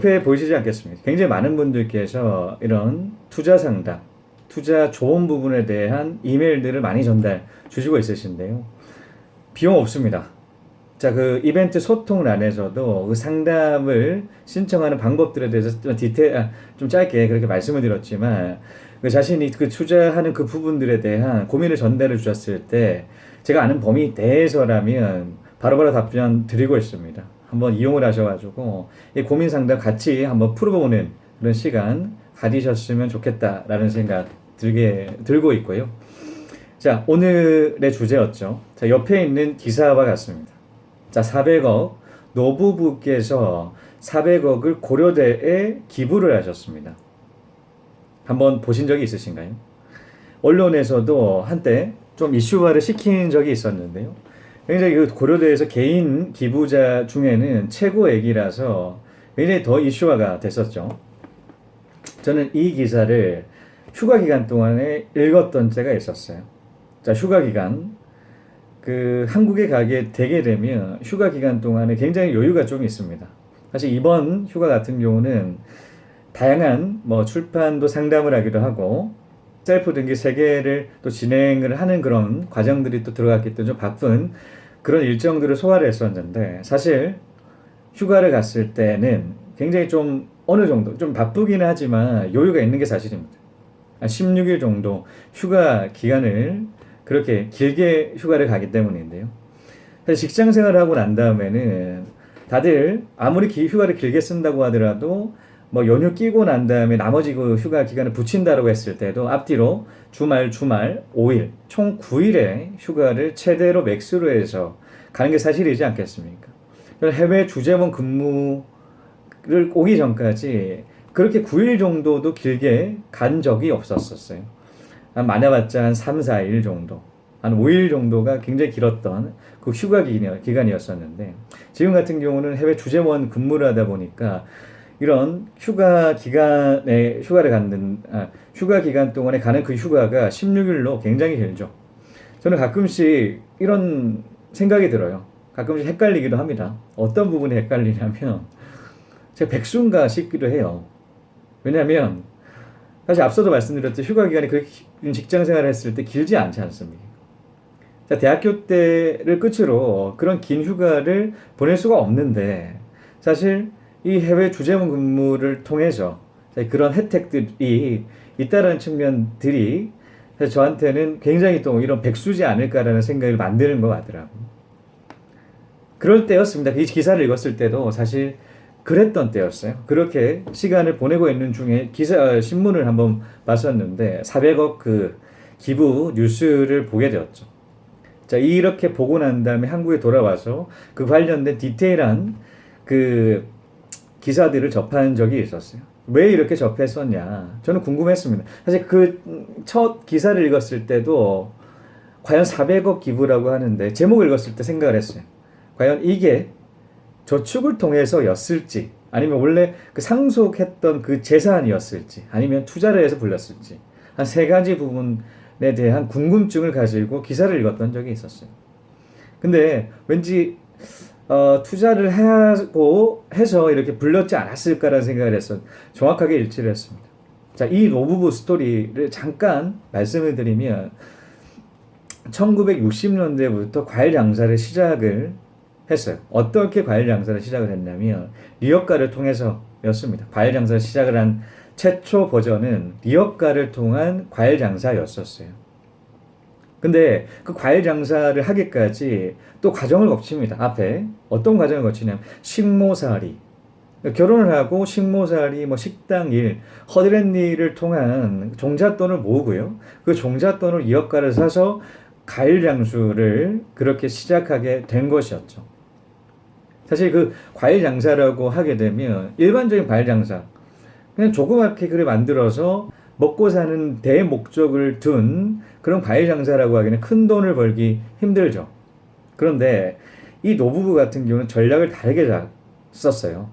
옆에 보이시지 않겠습니까? 굉장히 많은 분들께서 이런 투자 상담, 투자 좋은 부분에 대한 이메일들을 많이 전달 주시고 있으신데요. 비용 없습니다. 자, 그 이벤트 소통란에서도 그 상담을 신청하는 방법들에 대해서 좀 짧게 그렇게 말씀을 드렸지만, 그 자신이 그 투자하는 그 부분들에 대한 고민을 전달해 주셨을 때 제가 아는 범위 내에서라면 바로바로 답변 드리고 있습니다. 한번 이용을 하셔가지고 이 고민 상담 같이 한번 풀어보는 그런 시간 가지셨으면 좋겠다라는 생각 들고 있고요. 자, 오늘의 주제였죠. 자, 옆에 있는 기사와 같습니다. 자, 400억, 노부부께서 400억을 고려대에 기부를 하셨습니다. 한번 보신 적이 있으신가요? 언론에서도 한때 좀 이슈화를 시킨 적이 있었는데요. 굉장히 그 고려대에서 개인 기부자 중에는 최고액이라서 굉장히 더 이슈화가 됐었죠. 저는 이 기사를 휴가 기간 동안에 읽었던 때가 있었어요. 자, 휴가 기간. 그 한국에 가게 되게 되면 휴가 기간 동안에 굉장히 여유가 좀 있습니다. 사실 이번 휴가 같은 경우는 다양한 뭐 출판도 상담을 하기도 하고 셀프 등기 3개를 또 진행을 하는 그런 과정들이 또 들어갔기 때문에 좀 바쁜 그런 일정들을 소화를 했었는데, 사실 휴가를 갔을 때는 굉장히 좀 어느 정도 좀 바쁘기는 하지만 여유가 있는 게 사실입니다. 16일 정도 휴가 기간을 그렇게 길게 휴가를 가기 때문인데요. 사실 직장 생활을 하고 난 다음에는 다들 아무리 휴가를 길게 쓴다고 하더라도 뭐 연휴 끼고 난 다음에 나머지 그 휴가 기간을 붙인다고 했을 때도 앞뒤로 주말 5일 총 9일의 휴가를 최대로 맥스로 해서 가는 게 사실이지 않겠습니까? 해외 주재원 근무를 오기 전까지 그렇게 9일 정도도 길게 간 적이 없었어요. 많아봤자 한 3, 4일 정도, 한 5일 정도가 굉장히 길었던 그 휴가 기간이었었는데, 지금 같은 경우는 해외 주재원 근무를 하다 보니까 이런 휴가 기간 동안에 가는 그 휴가가 16일로 굉장히 길죠. 저는 가끔씩 이런 생각이 들어요. 가끔씩 헷갈리기도 합니다. 어떤 부분이 헷갈리냐면 제가 백수인가 싶기도 해요. 왜냐하면 사실 앞서도 말씀드렸듯이 휴가 기간이 그렇게 직장 생활을 했을 때 길지 않지 않습니까? 자, 대학교 때를 끝으로 그런 긴 휴가를 보낼 수가 없는데, 사실 이 해외 주재원 근무를 통해서 그런 혜택들이 있다는 측면들이 사실 저한테는 굉장히 또 이런 백수지 않을까라는 생각을 만드는 것 같더라고요. 그럴 때였습니다. 이 기사를 읽었을 때도 사실 그랬던 때였어요. 그렇게 시간을 보내고 있는 중에 신문을 한번 봤었는데 400억 그 기부 뉴스를 보게 되었죠. 자, 이렇게 보고 난 다음에 한국에 돌아와서 그 관련된 디테일한 그 기사들을 접한 적이 있었어요. 왜 이렇게 접했었냐? 저는 궁금했습니다. 사실 그 첫 기사를 읽었을 때도 과연 400억 기부라고 하는데 제목을 읽었을 때 생각을 했어요. 과연 이게 저축을 통해서였을지, 아니면 원래 그 상속했던 그 재산이었을지, 아니면 투자를 해서 불렸을지, 한 3가지 부분에 대한 궁금증을 가지고 기사를 읽었던 적이 있었어요. 근데 왠지 투자를 하고 해서 이렇게 불렸지 않았을까라는 생각을 해서 정확하게 일치를 했습니다. 자, 이 노부부 스토리를 잠깐 말씀을 드리면 1960년대부터 과일 장사를 시작을 했어요. 어떻게 과일 장사를 시작을 했냐면 리어카를 통해서였습니다. 과일 장사를 시작을 한 최초 버전은 리어카를 통한 과일 장사였었어요. 근데 그 과일 장사를 하기까지 또 과정을 거칩니다. 앞에 어떤 과정을 거치냐면 식모살이, 결혼을 하고 식모살이, 뭐 식당 일, 허드렛 일을 통한 종잣돈을 모으고요. 그 종잣돈을 리어카를 사서 과일 장수를 그렇게 시작하게 된 것이었죠. 사실 그 과일 장사라고 하게 되면 일반적인 과일 장사, 그냥 조그맣게 그래 만들어서 먹고 사는 대목적을 둔 그런 과일 장사라고 하기에는 큰 돈을 벌기 힘들죠. 그런데 이 노부부 같은 경우는 전략을 다르게 썼어요.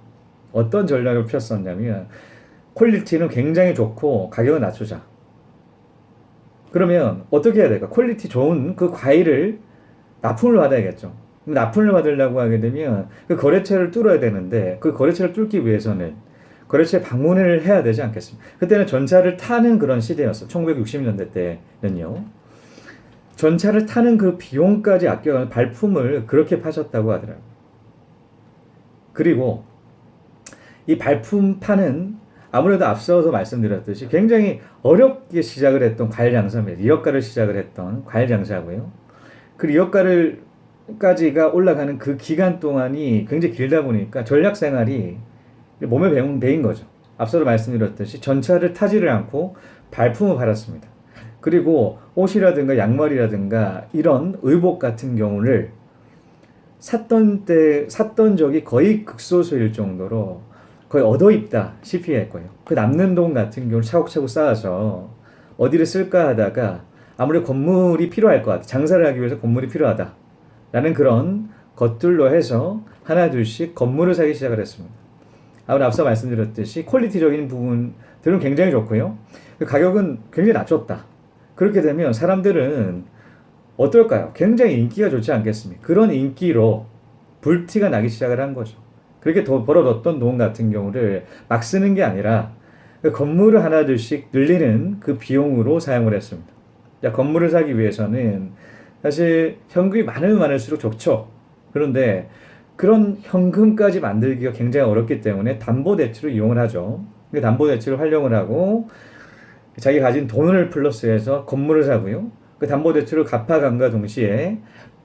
어떤 전략을 폈었냐면 퀄리티는 굉장히 좋고 가격을 낮추자. 그러면 어떻게 해야 될까? 퀄리티 좋은 그 과일을 납품을 받아야겠죠. 납품을 받으려고 하게 되면 그 거래처를 뚫어야 되는데, 그 거래처를 뚫기 위해서는 거래처에 방문을 해야 되지 않겠습니까? 그때는 전차를 타는 그런 시대였어. 1960년대 때는요. 전차를 타는 그 비용까지 아껴가는 발품을 그렇게 파셨다고 하더라고요. 그리고 이 발품 파는 아무래도 앞서서 말씀드렸듯이 굉장히 어렵게 시작을 했던 과일 장사입니다. 리어가를 시작을 했던 과일 장사고요. 그 리어가를까지가 올라가는 그 기간 동안이 굉장히 길다 보니까 전략 생활이 몸에 배인 거죠. 앞서도 말씀드렸듯이 전차를 타지를 않고 발품을 팔았습니다. 그리고 옷이라든가 양말이라든가 이런 의복 같은 경우를 샀던 적이 거의 극소수일 정도로 거의 얻어 입다시피 했고요. 그 남는 돈 같은 경우를 차곡차곡 쌓아서 어디를 쓸까 하다가 아무래도 건물이 필요할 것 같아. 장사를 하기 위해서 건물이 필요하다. 라는 그런 것들로 해서 하나 둘씩 건물을 사기 시작을 했습니다. 아무래도 앞서 말씀드렸듯이 퀄리티적인 부분들은 굉장히 좋고요. 가격은 굉장히 낮췄다. 그렇게 되면 사람들은 어떨까요? 굉장히 인기가 좋지 않겠습니까? 그런 인기로 불티가 나기 시작을 한 거죠. 그렇게 더 벌어뒀던 돈 같은 경우를 막 쓰는 게 아니라 그 건물을 하나 둘씩 늘리는 그 비용으로 사용을 했습니다. 자, 건물을 사기 위해서는 사실 현금이 많으면 많을수록 좋죠. 그런데 그런 현금까지 만들기가 굉장히 어렵기 때문에 담보대출을 이용을 하죠. 그 담보대출을 활용을 하고 자기 가진 돈을 플러스해서 건물을 사고요. 그 담보대출을 갚아감과 동시에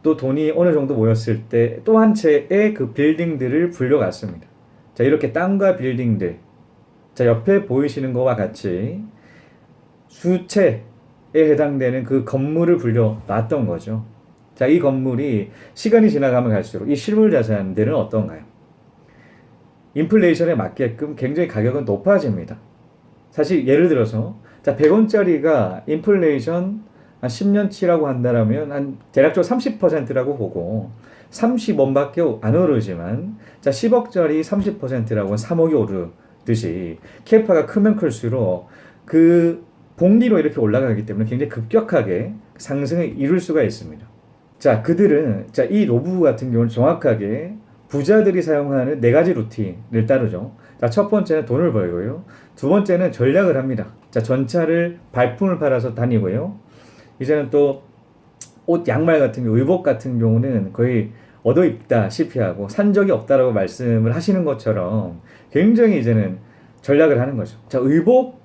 또 돈이 어느 정도 모였을 때 또 한 채의 그 빌딩들을 불려갔습니다. 자, 이렇게 땅과 빌딩들. 자, 옆에 보이시는 것과 같이 수채에 해당되는 그 건물을 불려놨던 거죠. 자, 이 건물이 시간이 지나가면 갈수록 이 실물 자산들은 어떤가요? 인플레이션에 맞게끔 굉장히 가격은 높아집니다. 사실 예를 들어서 자, 100원짜리가 인플레이션 한 10년치라고 한다면 한 대략적으로 30%라고 보고 30원밖에 안 오르지만 자, 10억짜리 30%라고 3억이 오르듯이 캐파가 크면 클수록 그 복리로 이렇게 올라가기 때문에 굉장히 급격하게 상승을 이룰 수가 있습니다. 자, 그들은 자, 이 노부 같은 경우는 정확하게 부자들이 사용하는 4가지 루틴을 따르죠. 자, 첫 번째는 돈을 벌고요. 두 번째는 전략을 합니다. 자, 전차를 발품을 팔아서 다니고요. 이제는 또 옷, 양말 같은 경우, 의복 같은 경우는 거의 얻어 입다시피 하고 산 적이 없다라고 말씀을 하시는 것처럼 굉장히 이제는 전략을 하는 거죠. 자, 의복,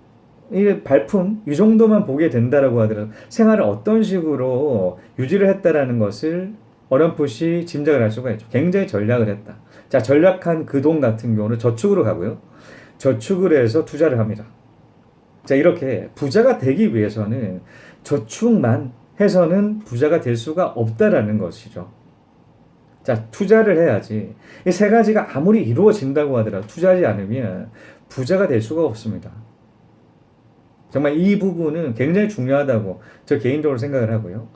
이 발품 이 정도만 보게 된다라고 하더라도 생활을 어떤 식으로 유지를 했다라는 것을 어렴풋이 짐작을 할 수가 있죠. 굉장히 전략을 했다. 자, 전략한 그 돈 같은 경우는 저축으로 가고요. 저축을 해서 투자를 합니다. 자, 이렇게 부자가 되기 위해서는 저축만 해서는 부자가 될 수가 없다라는 것이죠. 자, 투자를 해야지. 이 세 가지가 아무리 이루어진다고 하더라도 투자하지 않으면 부자가 될 수가 없습니다. 정말 이 부분은 굉장히 중요하다고 저 개인적으로 생각을 하고요.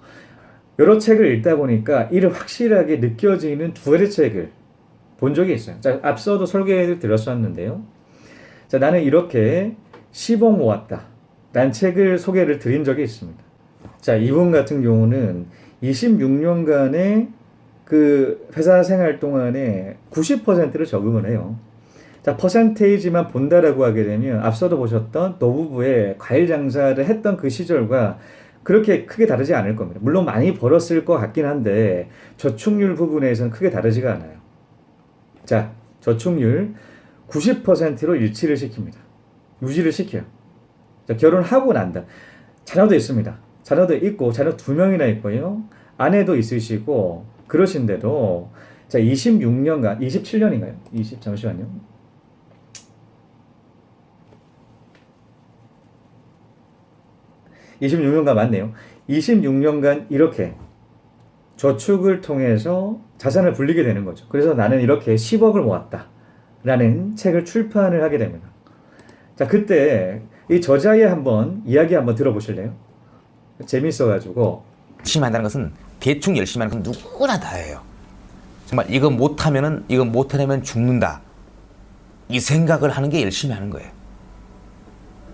여러 책을 읽다 보니까 이를 확실하게 느껴지는 두 가지 책을 본 적이 있어요. 자, 앞서도 설계를 드렸었는데요. 자, 나는 이렇게 10억 모았다. 란 책을 소개를 드린 적이 있습니다. 자, 이분 같은 경우는 26년간의 그 회사 생활 동안에 90%를 저금을 해요. 자, 퍼센테이지만 본다라고 하게 되면 앞서도 보셨던 노부부의 과일 장사를 했던 그 시절과 그렇게 크게 다르지 않을 겁니다. 물론 많이 벌었을 것 같긴 한데 저축률 부분에서는 크게 다르지가 않아요. 자, 저축률 90%로 일치를 시킵니다. 유지를 시켜요. 자, 결혼하고 난다. 자녀도 있습니다. 자녀도 있고 자녀 2명이나 있고요. 아내도 있으시고 그러신데도 자, 26년간 27년인가요? 잠시만요. 26년간 맞네요. 26년간 이렇게 저축을 통해서 자산을 불리게 되는 거죠. 그래서 나는 이렇게 10억을 모았다 라는 책을 출판을 하게 됩니다. 자, 그때 이 저자의 이야기 한번 들어보실래요? 재밌어가지고. 열심히 한다는 것은 대충 열심히 하는 건 누구나 다 해요. 정말 이거 못하려면 죽는다. 이 생각을 하는 게 열심히 하는 거예요.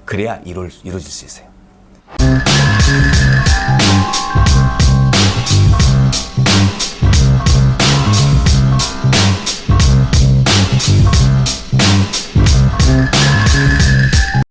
그래야 이루어질 수 있어요.